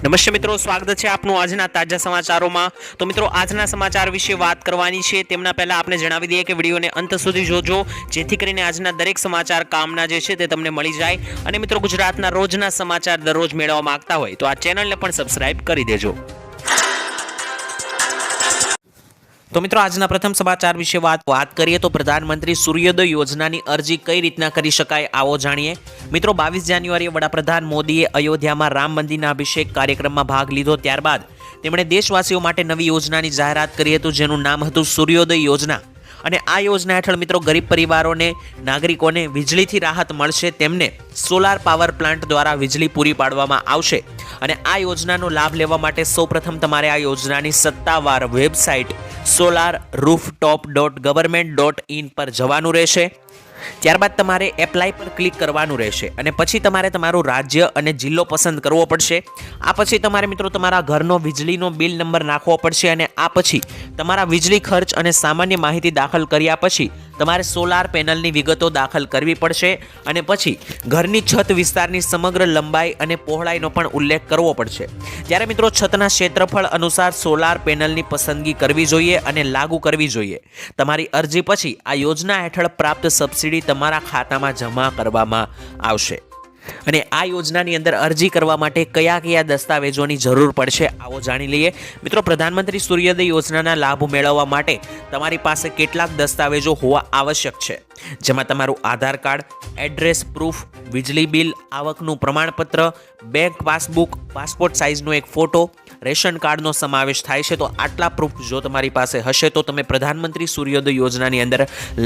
નમસ્તે મિત્રો, સ્વાગત છે આપનું આજના તાજા સમાચારોમાં। તો મિત્રો, આજના સમાચાર વિશે વાત કરવાની છે તેમના પહેલા આપણે જણાવી દઈએ કે વિડીયોને અંત સુધી જોજો, જેથી કરીને આજના દરેક સમાચાર કામના જે છે તે તમને મળી જાય। અને મિત્રો, ગુજરાતના રોજના સમાચાર દરરોજ મેળવવા માંગતા હોય તો આ ચેનલને પણ સબસ્ક્રાઇબ કરી દેજો। તો મિત્રો, આજના પ્રથમ સમાચાર વિશે વાત કરીએ તો પ્રધાનમંત્રી સૂર્યોદય યોજનાની અરજી કઈ રીતના કરી શકાય આવો જાણીએ। મિત્રો, 22 જાન્યુઆરીએ વડાપ્રધાન મોદીએ અયોધ્યામાં રામ મંદિરના અભિષેક કાર્યક્રમમાં ભાગ લીધો, ત્યારબાદ તેમણે દેશવાસીઓ માટે નવી યોજનાની જાહેરાત કરી હતી, જેનું નામ હતું સૂર્યોદય યોજના। અને આ યોજના હેઠળ મિત્રો ગરીબ પરિવારોને, નાગરિકોને વીજળીથી રાહત મળશે, તેમને સોલાર પાવર પ્લાન્ટ દ્વારા વીજળી પૂરી પાડવામાં આવશે। અને આ યોજનાનો લાભ લેવા માટે સૌપ્રથમ તમારે આ યોજનાની સત્તાવાર વેબસાઇટ solarrooftop.government.in પર જવાનું રહેશે। ત્યારબાદ તમારે એપ્લાય પર ક્લિક કરવાનું રહેશે અને પછી તમારે તમારું રાજ્ય અને જિલ્લો પસંદ કરવો પડશે। આ પછી તમારે મિત્રો તમારા ઘરનો વીજળીનો બિલ નંબર નાખવો પડશે અને આ પછી તમારા વીજળી ખર્ચ અને સામાન્ય માહિતી દાખલ કર્યા પછી તમારે સોલાર પેનલની વિગતો દાખલ કરવી પડશે અને પછી ઘરની છત વિસ્તારની સમગ્ર લંબાઈ અને પહોળાઈનો પણ ઉલ્લેખ કરવો પડશે। ત્યારે મિત્રો છતના ક્ષેત્રફળ અનુસાર સોલાર પેનલની પસંદગી કરવી જોઈએ અને લાગુ કરવી જોઈએ। તમારી અરજી પછી આ યોજના હેઠળ પ્રાપ્ત સબસિડી તમારા ખાતામાં જમા કરવામાં આવશે। અને આ યોજનાની અંદર અરજી કરવા માટે કયા કયા દસ્તાવેજોની જરૂર પડશે આવો જાણી લઈએ। મિત્રો, પ્રધાનમંત્રી સૂર્યોદય યોજનાના લાભ મેળવવા માટે તમારી પાસે કેટલાક દસ્તાવેજો હોવા આવશ્યક છે, જેમાં તમારું આધાર કાર્ડ, એડ્રેસ પ્રૂફ, વીજળી બિલ, આવકનું પ્રમાણપત્ર, બેંક પાસબુક, પાસપોર્ટ સાઇઝનો એક ફોટો, રેશન કાર્ડનો સમાવેશ થાય છે। તો આટલા પ્રૂફ જો તમારી પાસે હશે તો તમે પ્રધાનમંત્રી સૂર્યોદય યોજનાની અંદર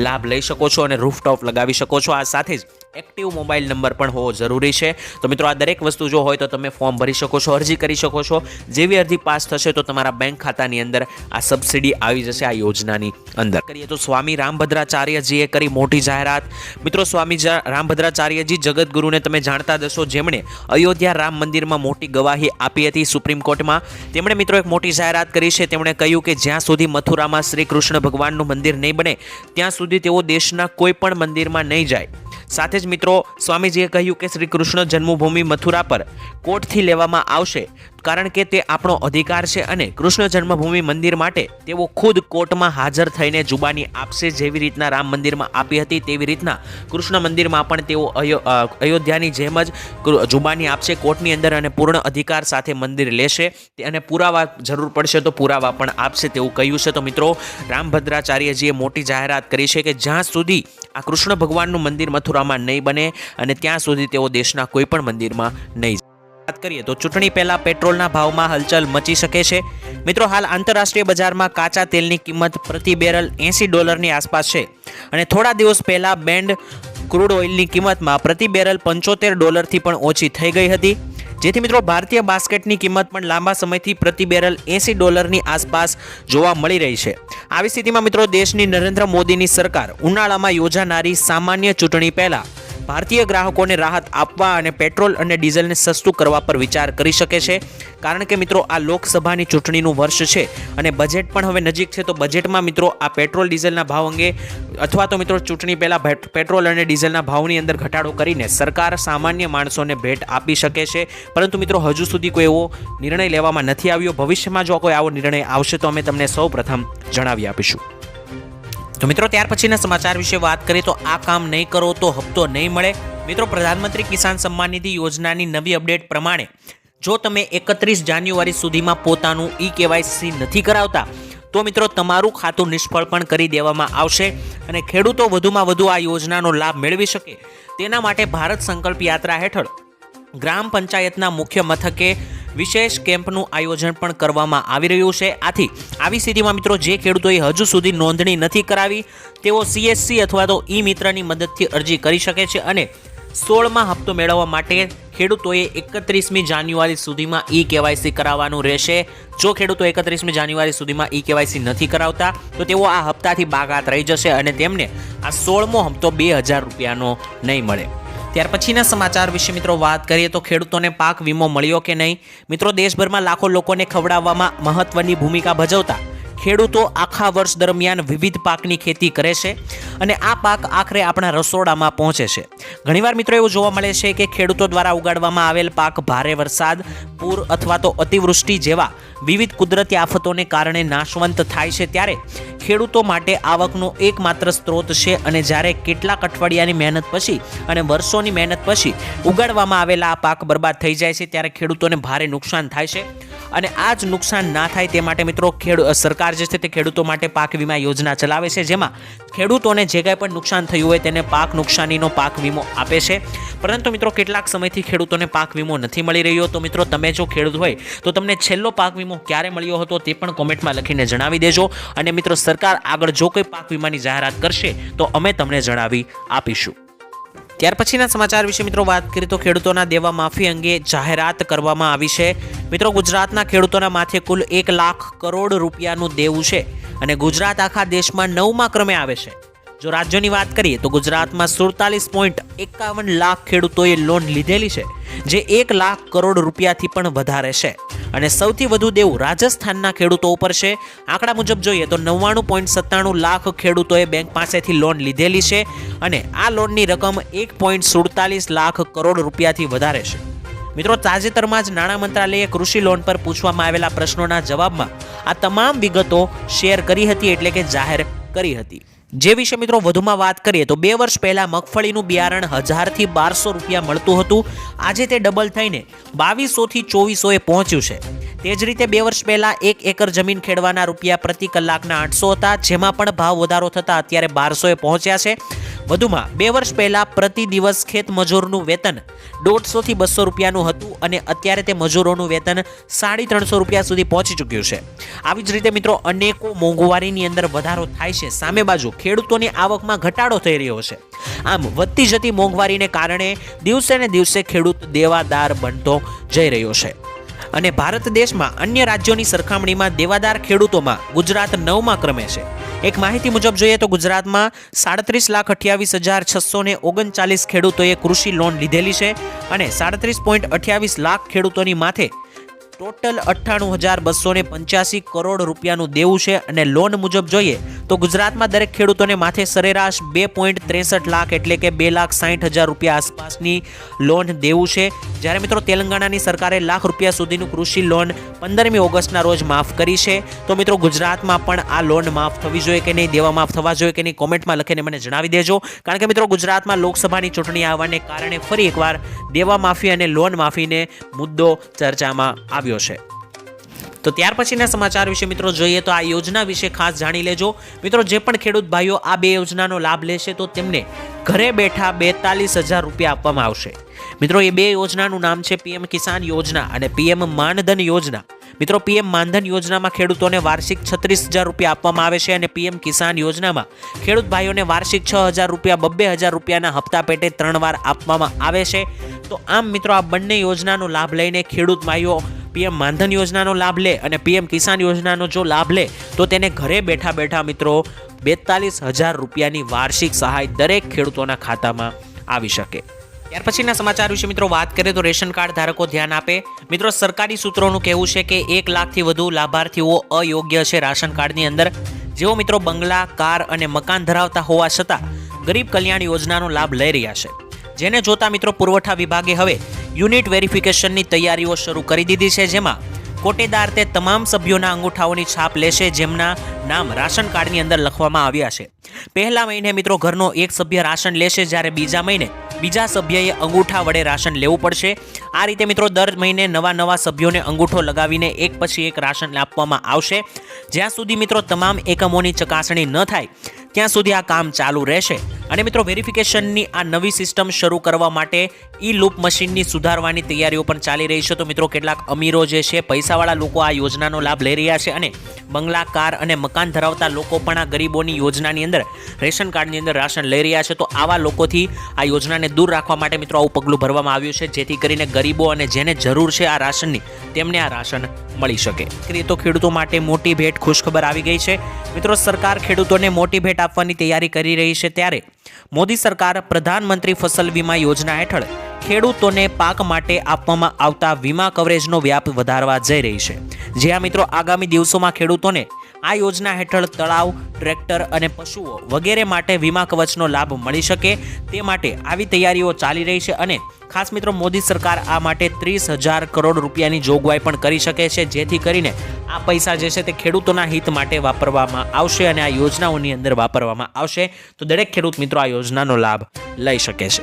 લાભ લઈ શકો છો અને રૂફટોપ લગાવી શકો છો। આ સાથે જ એક્ટિવ મોબાઈલ નંબર પણ હોવો જરૂરી છે। તો મિત્રો, આ દરેક વસ્તુ જો હોય તો તમે ફોર્મ ભરી શકો છો, અરજી કરી શકો છો। જેવી અરજી પાસ થશે તો તમારા બેંક ખાતાની અંદર આ સબસિડી આવી જશે આ યોજનાની અંદર। કરીએ તો સ્વામી રામભદ્રાચાર્યજીએ કરી મોટી જાહેરાત। મિત્રો, સ્વામી રામભદ્રાચાર્યજી જગતગુરુને તમે જાણતા જ હશો, જેમણે અયોધ્યા રામ મંદિરમાં મોટી ગવાહી આપી હતી સુપ્રીમ કોર્ટમાં। તેમણે મિત્રો એક મોટી જાહેરાત કરી છે। તેમણે કહ્યું કે જ્યાં સુધી મથુરામાં શ્રી કૃષ્ણ ભગવાનનું મંદિર નહીં બને ત્યાં સુધી તેઓ દેશના કોઈ પણ મંદિરમાં નહીં જાય। સાથે જ મિત્રો સ્વામીજીએ કહ્યું કે શ્રી કૃષ્ણ જન્મભૂમિ મથુરા પર કોર્ટથી લેવામાં આવશે, કારણ કે તે આપણો અધિકાર છે અને કૃષ્ણ જન્મભૂમિ મંદિર માટે તેઓ ખુદ કોર્ટમાં હાજર થઈને જુબાની આપશે। જેવી રીતના રામ મંદિરમાં આપી હતી તેવી રીતના કૃષ્ણ મંદિરમાં પણ તેઓ અયોધ્યાની જેમ જ જુબાની આપશે કોર્ટની અંદર અને પૂર્ણ અધિકાર સાથે મંદિર લેશે અને પુરાવા જરૂર પડશે તો પુરાવા પણ આપશે તેવું કહ્યું છે। તો મિત્રો, રામભદ્રાચાર્યજીએ મોટી જાહેરાત કરી છે કે જ્યાં સુધી આ કૃષ્ણ ભગવાનનું મંદિર મથુરામાં નહીં બને અને ત્યાં સુધી તેઓ દેશના કોઈ પણ મંદિરમાં નહીં। વાત કરીએ તો ચૂંટણી પહેલા પેટ્રોલના ભાવમાં હલચલ મચી શકે છે। મિત્રો, હાલ આંતરરાષ્ટ્રીય બજારમાં કાચા તેલની કિંમત પ્રતિ બેરલ $80 આસપાસ છે અને થોડા દિવસ પહેલા બેન્ડ ક્રૂડ ઓઇલની કિંમતમાં પ્રતિ બેરલ $75 પણ ઓછી થઈ ગઈ હતી, જેથી મિત્રો ભારતીય બાસ્કેટની કિંમત પણ લાંબા સમયથી પ્રતિ બેરલ $80 આસપાસ જોવા મળી રહી છે। આવી સ્થિતિમાં મિત્રો દેશની નરેન્દ્ર મોદીની સરકાર ઉનાળામાં યોજાનારી સામાન્ય ચૂંટણી પહેલા ભારતીય ગ્રાહકોને રાહત આપવા અને પેટ્રોલ અને ડીઝલને સસ્તું કરવા પર વિચાર કરી શકે છે, કારણ કે મિત્રો આ લોકસભાની ચૂંટણીનું વર્ષ છે અને બજેટ પણ હવે નજીક છે। તો બજેટમાં મિત્રો આ પેટ્રોલ ડીઝલના ભાવ અંગે અથવા તો મિત્રો ચૂંટણી પહેલા પેટ્રોલ અને ડીઝલના ભાવની અંદર ઘટાડો કરીને સરકાર સામાન્ય માણસોને ભેટ આપી શકે છે, પરંતુ મિત્રો હજુ સુધી કોઈ એવો નિર્ણય લેવામાં નથી આવ્યો। ભવિષ્યમાં જો કોઈ આવો નિર્ણય આવશે તો અમે તમને સૌ પ્રથમ જણાવી આપીશું। તો મિત્રો, ત્યાર પછીના સમાચાર વિશે વાત કરીએ તો આ કામ નહીં કરો તો હપ્તો નહીં મળે। મિત્રો, પ્રધાનમંત્રી કિસાન સન્માન નિધિ યોજનાની નવી અપડેટ પ્રમાણે જો તમે 31 જાન્યુઆરી સુધીમાં પોતાનું KYC નથી કરાવતા તો મિત્રો તમારું ખાતું નિષ્ફળ પણ કરી દેવામાં આવશે અને ખેડૂતો વધુમાં વધુ આ યોજનાનો લાભ મેળવી શકે તેના માટે ભારત સંકલ્પ યાત્રા હેઠળ ગ્રામ પંચાયતના મુખ્ય મથકે વિશેષ કેમ્પનું આયોજન પણ કરવામાં આવી રહ્યું છે। આથી આવી સ્થિતિમાં મિત્રો જે ખેડૂતોએ હજુ સુધી નોંધણી નથી કરાવી તેઓ CSC અથવા તો મિત્રની મદદથી અરજી કરી શકે છે અને 16મા હપ્તો મેળવવા માટે ખેડૂતોએ 31મી જાન્યુઆરી સુધીમાં KYC કરાવવાનું રહેશે। જો ખેડૂતો 31મી જાન્યુઆરી સુધીમાં KYC નથી કરાવતા તો તેઓ આ હપ્તાથી બાકાત રહી જશે અને તેમને આ 16મો હપ્તો $2000 નહીં મળે। ત્યાર પછીના સમાચાર વિશે મિત્રો વાત કરીએ તો ખેડૂતોને પાક વીમો મળ્યો કે નહીં। મિત્રો, દેશભરમાં લાખો લોકોને ખવડાવવામાં મહત્વની ભૂમિકા ભજવતા ખેડૂતો આખા વર્ષ દરમિયાન વિવિધ પાકની ખેતી કરે છે અને આ પાક આખરે આપણા રસોડામાં પહોંચે છે. ઘણીવાર મિત્રો એવું જોવા મળે છે કે ખેડૂતો દ્વારા ઉગાડવામાં આવેલ પાક ભારે વરસાદ, પૂર અથવા તો અતિવૃષ્ટિ જેવા વિવિધ કુદરતી આફતોને કારણે નાશવંત થાય છે. ત્યારે ખેડૂતો માટે આવકનો એકમાત્ર સ્ત્રોત છે અને જ્યારે કેટલાક અઠવાડિયાની મહેનત પછી અને વર્ષોની મહેનત પછી ઉગાડવામાં આવેલા આ પાક બરબાદ થઈ જાય છે ત્યારે ખેડૂતોને ભારે નુકસાન થાય છે. અને આ જ નુકસાન ના થાય તે માટે મિત્રો સરકાર જે છે તે ખેડૂતો માટે પાક વીમા યોજના ચલાવે છે, જેમાં ખેડૂતોને જે કાંઈ પણ નુકસાન થયું હોય તેને પાક નુકસાનીનો પાક વીમો આપે છે. પરંતુ મિત્રો કેટલાક સમયથી ખેડૂતોને પાક વીમો નથી મળી રહ્યો. તો મિત્રો તમે જો ખેડૂત હોય તો તમને છેલ્લો પાક વીમો ક્યારે મળ્યો હતો તે પણ કોમેન્ટમાં લખીને જણાવી દેજો. અને મિત્રો સરકાર આગળ જો કોઈ પાક વીમાની જાહેરાત કરશે તો અમે તમને જણાવી આપીશું. ત્યાર પછીના સમાચાર વિશે મિત્રો વાત કરીએ તો ખેડૂતોના દેવા માફી અંગે જાહેરાત કરવામાં આવી છે. મિત્રો ગુજરાતના ખેડૂતોના માથે કુલ 1 લાખ કરોડ રૂપિયાનું દેવું છે અને ગુજરાત આખા દેશમાં 9મા ક્રમે આવે છે. જો રાજ્યોની વાત કરીએ તો ગુજરાતમાં 47.51 લાખ ખેડૂતોએ લોન લીધેલી છે, જે 1 લાખ કરોડ રૂપિયાથી પણ વધારે છે. અને સૌથી વધુ દેવું રાજસ્થાનના ખેડૂતો ઉપર છે. આંકડા મુજબ જોઈએ તો 99.97 લાખ ખેડૂતોએ બેંક પાસેથી લોન લીધેલી છે અને આ લોનની રકમ 1.47 લાખ કરોડ રૂપિયાથી વધારે છે. મિત્રો તાજેતરમાં જ નાણાં મંત્રાલયે કૃષિ લોન પર પૂછવામાં આવેલા પ્રશ્નોના જવાબમાં આ તમામ વિગતો શેર કરી હતી, એટલે કે જાહેર કરી હતી. જે વિશે મિત્રો વધુમાં વાત કરીએ તો 2 વર્ષ પહેલા મગફળીનું બિયારણ 1000 થી 1200 રૂપિયા મળતું હતું. આજે તે ડબલ થઈને 2200 થી 2400 પહોંચ્યું છે. તે જ રીતે 2 વર્ષ પહેલા 1 એકર જમીન ખેડવાના રૂપિયા પ્રતિ કલાકના 800 હતા, જેમાં પણ ભાવ વધારો થતા અત્યારે 1200 પહોંચ્યા છે. વધુમાં 2 વર્ષ પહેલા પ્રતિ દિવસ ખેત મજૂરનું વેતન 150 થી 200 રૂપિયાનું હતું અને અત્યારે તે મજૂરોનું વેતન 350 રૂપિયા સુધી પહોંચી ચૂક્યું છે. આવી જ રીતે મિત્રો અનેકો મોંઘવારીની અંદર વધારો થાય છે, સામે બાજુ ખેડૂતોની આવકમાં ઘટાડો થઈ રહ્યો છે. આમ વધતી જતી મોંઘવારીને કારણે દિવસે ને દિવસે ખેડૂત દેવાદાર બનતો જઈ રહ્યો છે. અને ભારત દેશમાં અન્ય રાજ્યોની સરખામણીમાં દેવાદાર ખેડૂતોમાં ગુજરાત 9મા ક્રમે છે. એક માહિતી મુજબ જોઈએ તો ગુજરાતમાં 37,28,639 ખેડૂતોએ કૃષિ લોન લીધેલી છે અને 37.28 લાખ ખેડૂતોની માથે ટોટલ 98,285 કરોડ રૂપિયાનું દેવું છે. અને લોન મુજબ જોઈએ તો ગુજરાતમાં દરેક ખેડૂતોને માથે સરેરાશ 2.63 લાખ એટલે કે 2,60,000 રૂપિયા આસપાસની લોન દેવું છે. જ્યારે મિત્રો તેલંગાણાની સરકારે લાખ રૂપિયા સુધીનું કૃષિ લોન 15મી ઓગસ્ટના રોજ માફ કરી છે. તો મિત્રો ગુજરાતમાં પણ આ લોન માફ થવી જોઈએ કે નહીં, દેવા માફ થવા જોઈએ કે નહીં, કોમેન્ટમાં લખીને મને જણાવી દેજો. કારણ કે મિત્રો ગુજરાતમાં લોકસભાની ચૂંટણી આવવાને કારણે ફરી એકવાર દેવા માફી અને લોન માફીને મુદ્દો ચર્ચામાં આવ્યો છે. તો ત્યાર પછીના સમાચાર વિશે મિત્રો જોઈએ તો આ યોજના વિશે ખાસ જાણી લેજો. મિત્રો જે પણ ખેડૂત ભાઈઓ આ 2 યોજનાનો લાભ લેશે તો તેમને ઘરે બેઠા 42,000 રૂપિયા આપવામાં આવશે. મિત્રો એ 2 યોજનાનું નામ છે પીએમ કિસાન યોજના અને પીએમ માનધન યોજના. મિત્રો પીએમ માનધન યોજનામાં ખેડૂતોને વાર્ષિક 36,000 રૂપિયા આપવામાં આવે છે અને પીએમ કિસાન યોજનામાં ખેડૂત ભાઈઓને વાર્ષિક 6,000 રૂપિયા 2,000 રૂપિયાના હપ્તા પેટે 3 વાર આપવામાં આવે છે. તો આમ મિત્રો આ બંને યોજનાનો લાભ લઈને ખેડૂત ભાઈઓ પીએમ માનધન યોજનાનો લાભ લે અને પીએમ કિસાન યોજનાનો જો લાભ લે તો તેને ઘરે બેઠા બેઠા મિત્રો 42,000 રૂપિયાની વાર્ષિક સહાય દરેક ખેડૂતોના ખાતામાં આવી શકે. ત્યાર પછીના સમાચાર વિશે મિત્રો વાત કરીએ તો રેશન કાર્ડ ધારકો ધ્યાન આપે. મિત્રો સરકારી સૂત્રોનું કહેવું છે કે 1 લાખથી વધુ લાભાર્થીઓ અયોગ્ય છે રાશન કાર્ડની અંદર, જેઓ મિત્રો બંગલા, કાર અને મકાન ધરાવતા હોવા છતાં ગરીબ કલ્યાણ યોજનાનો લાભ લઈ રહ્યા છે. જેને જોતા મિત્રો પુરવઠા વિભાગે હવે યુનિટ વેરિફિકેશનની તૈયારીઓ શરૂ કરી દીધી છે, જેમાં કોટેદાર તે તમામ સભ્યોના અંગૂઠાઓની છાપ લેશે જેમના નામ રાશન કાર્ડની અંદર લખવામાં આવ્યા છે. પહેલા મહિને મિત્રો ઘરનો એક સભ્ય રાશન લેશે, જ્યારે બીજા મહિને બીજા સભ્યએ અંગૂઠા વડે રાશન લેવું પડશે. આ રીતે મિત્રો દર મહિને નવા સભ્યોને અંગૂઠો લગાવીને એક પછી એક રાશન આપવામાં આવશે. જ્યાં સુધી મિત્રો તમામ એકમોની ચકાસણી ન થાય ત્યાં સુધી આ કામ ચાલુ રહેશે. અને મિત્રો વેરિફિકેશનની આ નવી સિસ્ટમ શરૂ કરવા માટે ઈ લૂપ મશીનની સુધારવાની તૈયારીઓ પણ ચાલી રહી છે. તો મિત્રો કેટલાક અમીરો જે છે, પૈસાવાળા લોકો આ યોજનાનો લાભ લઈ રહ્યા છે અને બંગલા, કાર અને મકાન ધરાવતા લોકો પણ આ ગરીબોની યોજનાની અંદર રેશન કાર્ડની અંદર રાશન લઈ રહ્યા છે. તો આવા લોકોથી આ યોજનાને દૂર રાખવા માટે મિત્રો આવું પગલું ભરવામાં આવ્યું છે, જેથી કરીને ગરીબો અને જેને જરૂર છે આ રાશનની તેમને આ રાશન મળી શકે. તો ખેડૂતો માટે મોટી ભેટ, ખુશખબર આવી ગઈ છે. મિત્રો સરકાર ખેડૂતોને મોટી ભેટ આપવાની તૈયારી કરી રહી છે, ત્યારે મોદી સરકાર પ્રધાનમંત્રી ફસલ વીમા યોજના હેઠળ ખેડૂતોને પાક માટે આપવામાં આવતા વીમા કવરેજનો વ્યાપ વધારવા જઈ રહી છે. જે આ મિત્રો આગામી દિવસોમાં ખેડૂતોને આ યોજના હેઠળ તળાવ, ટ્રેક્ટર અને પશુઓ વગેરે માટે વીમા કવચનો લાભ મળી શકે તે માટે આવી તૈયારીઓ ચાલી રહી છે અને ખાસ મિત્રો મોદી સરકાર આ માટે 30,000 કરોડ રૂપિયાની જોગવાઈ પણ કરી શકે છે, જેથી કરીને આ પૈસા જે છે તે ખેડૂતોના હિત માટે વાપરવામાં આવશે અને આ યોજનાઓની અંદર વાપરવામાં આવશે, તો દરેક ખેડૂત મિત્રો આ યોજનાનો લાભ લઈ શકે છે.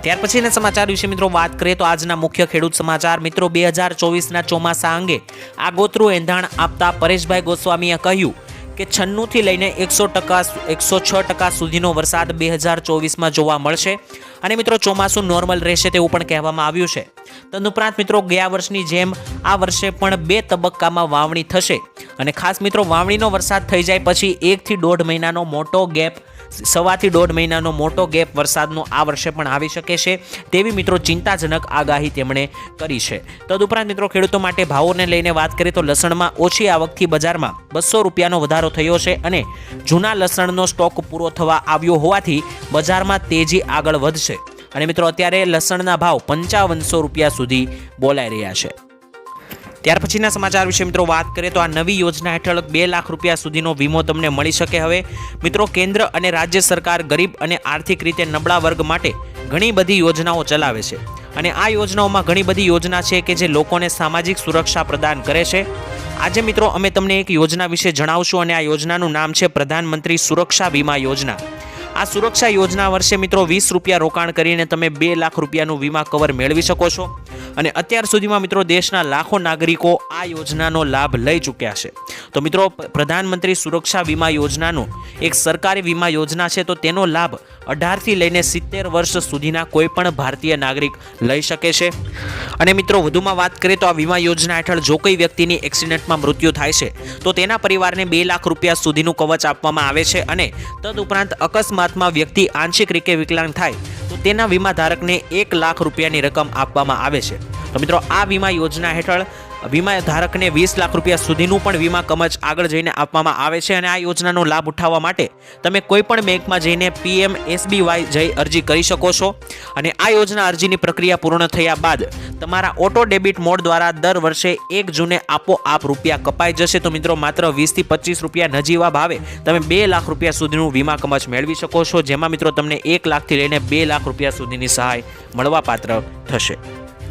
ત્યાર પછીના સમાચાર વિશે મિત્રો વાત કરીએ તો આજના મુખ્ય ખેડૂત સમાચાર મિત્રો 2024ના ચોમાસા અંગે આગોતરું એંધાણ આપતા પરેશભાઈ ગોસ્વામીએ કહ્યું કે 96 થી લઈને 106% સુધીનો વરસાદ 2024માં જોવા મળશે અને મિત્રો ચોમાસું નોર્મલ રહેશે તેવું પણ કહેવામાં આવ્યું છે. તદુપરાંત મિત્રો ગયા વર્ષની જેમ આ વર્ષે પણ 2 તબક્કામાં વાવણી થશે અને ખાસ મિત્રો વાવણીનો વરસાદ થઈ જાય પછી 1 થી 1.5 મહિનાનો મોટો ગેપ, 1.5 થી 1.5 મહિનાનો મોટો ગેપ વરસાદનો આ વર્ષે પણ આવી શકે છે તેવી મિત્રો ચિંતાજનક આગાહી તેમણે કરી છે. તદુપરાંત મિત્રો ખેડૂતો માટે ભાવોને લઈને વાત કરીએ તો લસણમાં ઓછી આવકથી બજારમાં 200 રૂપિયાનો વધારો થયો છે અને જૂના લસણનો સ્ટોક પૂરો થવા આવ્યો હોવાથી બજારમાં તેજી આગળ વધશે અને મિત્રો અત્યારે લસણના ભાવ 5500 રૂપિયા સુધી બોલાઈ રહ્યા છે. ત્યાર પછીના સમાચાર વિશે મિત્રો વાત કરીએ તો આ નવી યોજના હેઠળ 2 લાખ રૂપિયા સુધીનો વીમો તમને મળી શકે. હવે મિત્રો કેન્દ્ર અને રાજ્ય સરકાર ગરીબ અને આર્થિક રીતે નબળા વર્ગ માટે ઘણી બધી યોજનાઓ ચલાવે છે અને આ યોજનાઓમાં ઘણી બધી યોજના છે કે જે લોકોને સામાજિક સુરક્ષા પ્રદાન કરે છે. આજે મિત્રો અમે તમને એક યોજના વિશે જણાવશું અને આ યોજનાનું નામ છે પ્રધાનમંત્રી સુરક્ષા વીમા યોજના. આ સુરક્ષા યોજના વર્ષે મિત્રો 20 રૂપિયા રોકાણ કરીને તમે 2 લાખ રૂપિયાનું વીમા કવર મેળવી શકો છો અને અત્યાર સુધીમાં મિત્રો દેશના લાખો નાગરિકો આ યોજનાનો લાભ લઈ ચૂક્યા છે. તો મિત્રો પ્રધાનમંત્રી સુરક્ષા વીમા યોજનાનું એક સરકારી વીમા યોજના છે, તો તેનો લાભ 18 થી લઈને 70 વર્ષ સુધીના કોઈ પણ ભારતીય નાગરિક લઈ શકે છે. અને મિત્રો વધુમાં વાત કરીએ તો આ વીમા યોજના હેઠળ જો કોઈ વ્યક્તિની એક્સિડન્ટમાં મૃત્યુ થાય છે તો તેના પરિવારને 2 લાખ રૂપિયા સુધીનું કવચ આપવામાં આવે છે અને તદુપરાંત અકસ્માતમાં વ્યક્તિ આંશિક રીતે વિકલાંગ થાય તો તેના વીમા ધારકને 1 લાખ રૂપિયાની રકમ આપવામાં આવે છે. તો મિત્રો આ વીમા યોજના હેઠળ વીમા ધારકને 20 લાખ રૂપિયા સુધીનું પણ વીમા કવચ આગળ જઈને આપવામાં આવે છે અને આ યોજનાનો લાભ ઉઠાવવા માટે તમે કોઈ પણ બેંકમાં જઈને PMSBY જઈ અરજી કરી શકો છો અને આ યોજના અરજીની પ્રક્રિયા પૂર્ણ થયા બાદ તમારા ઓટો ડેબિટ મોડ દ્વારા દર વર્ષે 1 જૂને આપોઆપ રૂપિયા કપાઈ જશે. તો મિત્રો માત્ર 20 થી 25 રૂપિયા નજીવા ભાવે તમે 2 લાખ રૂપિયા સુધીનું વીમા કવચ મેળવી શકો છો, જેમાં મિત્રો તમને 1 લાખથી લઈને 2 લાખ રૂપિયા સુધીની સહાય મળવાપાત્ર થશે.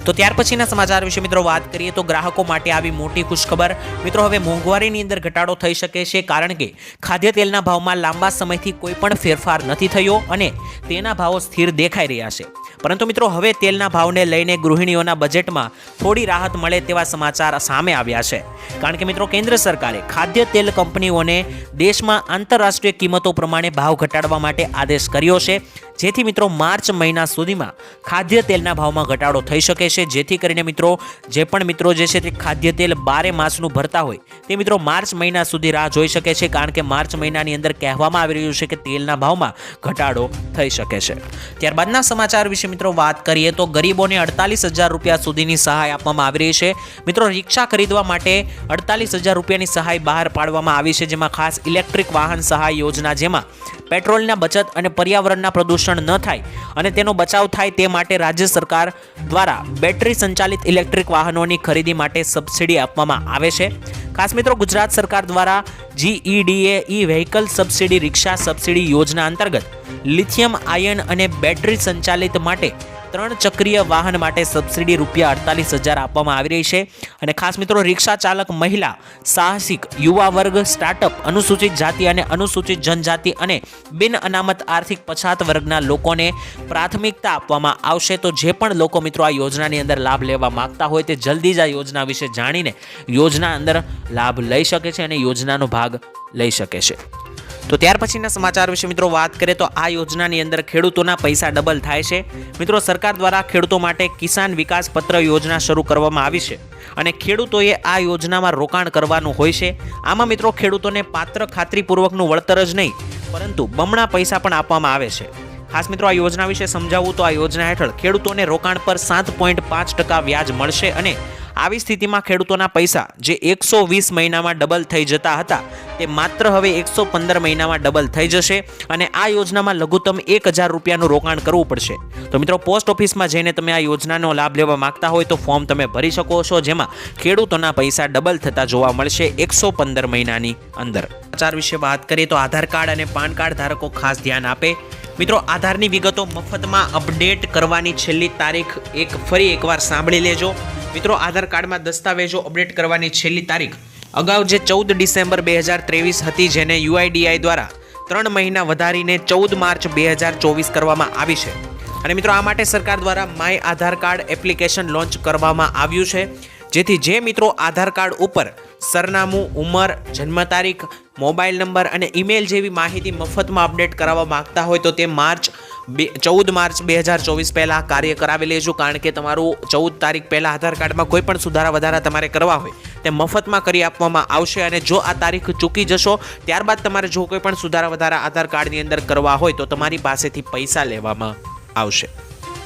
તો ત્યાર પછીના સમાચાર વિશે મિત્રો વાત કરીએ તો ગ્રાહકો માટે આવી મોટી ખુશખબર. મિત્રો હવે મોંઘવારીની અંદર ઘટાડો થઈ શકે છે કારણ કે ખાદ્ય તેલના ભાવમાં લાંબા સમયથી કોઈ પણ ફેરફાર નથી થયો અને તેના ભાવો સ્થિર દેખાઈ રહ્યા છે. પરંતુ મિત્રો હવે તેલના ભાવને લઈને ગૃહિણીઓના બજેટમાં થોડી રાહત મળે તેવા સમાચાર સામે આવ્યા છે કારણ કે મિત્રો કેન્દ્ર સરકારે ખાદ્ય તેલ કંપનીઓને દેશમાં આંતરરાષ્ટ્રીય કિંમતો પ્રમાણે ભાવ ઘટાડવા માટે આદેશ કર્યો છે, જેથી મિત્રો માર્ચ મહિના સુધીમાં ખાદ્ય તેલના ભાવમાં ઘટાડો થઈ શકે છે, જેથી કરીને મિત્રો જે પણ મિત્રો જે છે તે ખાદ્ય તેલ 12 માસનું ભરતા હોય તે મિત્રો માર્ચ મહિના સુધી રાહ જોઈ શકે છે કારણ કે માર્ચ મહિનાની અંદર કહેવામાં આવી રહ્યું છે કે તેલના ભાવમાં ઘટાડો થઈ શકે છે. ત્યારબાદના સમાચાર વિશે મિત્રો વાત કરીએ તો ગરીબોને 48,000 રૂપિયા સુધીની સહાય આપવામાં આવી રહી છે. મિત્રો રિક્ષા ખરીદવા માટે 48,000 રૂપિયાની સહાય બહાર પાડવામાં આવી છે, જેમાં ખાસ ઇલેક્ટ્રિક વાહન સહાય યોજના, જેમાં પેટ્રોલના બચત અને પર્યાવરણના પ્રદૂષણ ન થાય અને તેનો બચાવ થાય તે માટે રાજ્ય સરકાર દ્વારા બેટરી સંચાલિત ઇલેક્ટ્રિક વાહનોની ખરીદી માટે સબસિડી આપવામાં આવે છે. ખાસ મિત્રો ગુજરાત સરકાર દ્વારા GEDA વ્હીકલ સબસિડી રિક્ષા સબસિડી યોજના અંતર્ગત લિથિયમ આયન અને બેટરી સંચાલિત માટે 3 ચક્રીય વાહન માટે સબસિડી રૂપિયા 48,000 આપવામાં આવી રહી છે અને ખાસ મિત્રો રિક્ષા ચાલક મહિલા, સાહસિક, યુવા વર્ગ, સ્ટાર્ટઅપ, અનુસૂચિત જાતિ અને અનુસૂચિત જનજાતિ અને બિન અનામત આર્થિક પછાત વર્ગના લોકોને પ્રાથમિકતા આપવામાં આવશે. તો જે પણ લોકો મિત્રો આ યોજનાની અંદર લાભ લેવા માંગતા હોય તે જલ્દી જ આ યોજના વિશે જાણીને યોજના અંદર લાભ લઈ શકે છે અને યોજનાનો ભાગ લઈ શકે છે. તો ત્યાર પછીના સમાચાર વિશે મિત્રો વાત કરીએ તો આ યોજનાની અંદર ખેડૂતોના પૈસા ડબલ થાય છે. મિત્રો સરકાર દ્વારા ખેડૂતો માટે કિસાન વિકાસ પત્ર યોજના શરૂ કરવામાં આવી છે અને ખેડૂતોએ આ યોજનામાં રોકાણ કરવાનું હોય છે. આમાં મિત્રો ખેડૂતોને પાત્ર ખાતરીપૂર્વકનું વળતર જ નહીં પરંતુ બમણા પૈસા પણ આપવામાં આવે છે. ખાસ મિત્રો આ યોજના વિશે સમજાવવું તો આ યોજના હેઠળ ખેડૂતોને રોકાણ પર 7.5% વ્યાજ મળશે અને આવી સ્થિતિમાં ખેડૂતોના પૈસા જે 120 મહિનામાં ડબલ થઈ જતા હતા તે માત્ર હવે 115 મહિનામાં ડબલ થઈ જશે અને આ યોજનામાં લઘુત્તમ 1000 રૂપિયાનું રોકાણ કરવું પડશે. તો મિત્રો પોસ્ટ ઓફિસમાં જઈને તમે આ યોજનાનો લાભ લેવા માંગતા હોય તો ફોર્મ તમે ભરી શકો છો, જેમાં ખેડૂતોના પૈસા ડબલ થતા જોવા મળશે 115 મહિનાની અંદર. સમાચાર વિશે વાત કરીએ તો આધાર કાર્ડ અને પાન કાર્ડ ધારકો ખાસ ધ્યાન આપે. મિત્રો આધારની વિગતો મફતમાં અપડેટ કરવાની છેલ્લી તારીખ ફરી એકવાર સાંભળી લેજો. મિત્રો આધાર કાર્ડમાં દસ્તાવેજો અપડેટ કરવાની છેલ્લી તારીખ અગાઉ જે 14 ડિસેમ્બર 2023 હતી, જેને UIDAI દ્વારા 3 મહિના વધારીને 14 માર્ચ 2024 કરવામાં આવી છે. અને મિત્રો આ માટે સરકાર દ્વારા my Aadhaar card application launch કરવામાં આવ્યું છે, જેથી જે મિત્રો આધાર કાર્ડ ઉપર સરનામું, ઉંમર, જન્મ તારીખ, મોબાઈલ નંબર અને ઈમેલ જેવી માહિતી મફતમાં અપડેટ કરાવવા માંગતા હોય તો તે 14 માર્ચ 2024 પહેલાં કાર્ય કરાવી લેજો, કારણ કે તમારું 14 તારીખ પહેલાં આધાર કાર્ડમાં કોઈ પણ સુધારા વધારા તમારે કરવા હોય તે મફતમાં કરી આપવામાં આવશે. અને જો આ તારીખ ચૂકી જશો ત્યારબાદ તમારે જો કોઈ પણ સુધારા વધારા આધાર કાર્ડની અંદર કરવા હોય તો તમારી પાસેથી પૈસા લેવામાં આવશે.